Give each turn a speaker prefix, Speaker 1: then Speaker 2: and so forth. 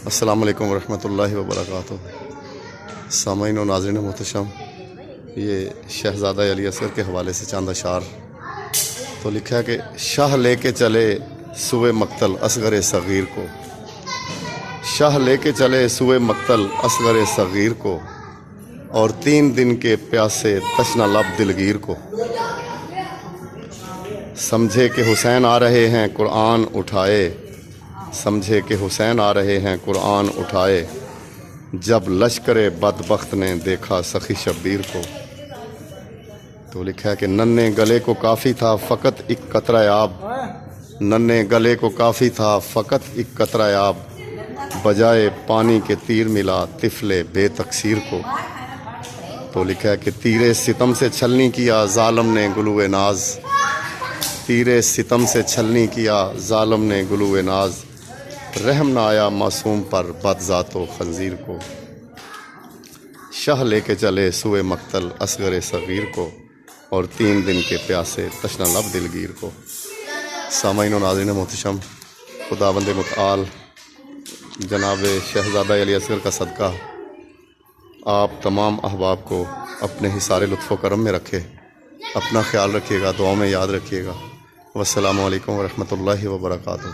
Speaker 1: अस्सलाम वालेकुम वरहमतुल्लाहि वबरकातुहू। सामईन व नाज़रीन मोहतरम, ये शहज़ादा अली असगर के हवाले से चंद अशार। तो लिखा है कि शाह लेके चले सुए मक्तल असगर सग़ीर को, शाह लेके चले सुए मक्तल असगर सग़ीर को, और 3 दिन के प्यासे तशना लब दिलगीर को। समझे कि हुसैन आ रहे हैं कुरान उठाए, समझे कि हुसैन आ रहे हैं कुरान उठाए, जब लश्करे बदबख्त ने देखा सखी शब्बीर को। तो लिखा है कि नन्हे गले को काफ़ी था फ़कत एक कतरा आब, नन्हे गले को काफ़ी था फ़कत एक कतरा आब, बजाए पानी के तीर मिला तिफले बेतकसीर को। तो लिखा है कि तीरे सितम से छलनी किया जालम ने गुलुए नाज, तीरे सितम से छलनी किया जालम ने गुलुए नाज, रहम न आया मासूम पर बदज़ातो खंजीर को। शाह लेके चले सुए मक्तल असगर सग़ीर को, और 3 दिन के प्यासे तशना लब दिलगीर को। सामईन व नाज़रीन मोहतरम, खुदावंद मुतआल जनाब शहज़ादा अली असगर का सदका आप तमाम अहबाब को अपने हिसारे लुत्फ़ व करम में रखे। अपना ख्याल रखिएगा, दुआ में याद रखिएगा। वस्सलामु अलैकुम वरहमतुल्लाहि वबरकातुहू।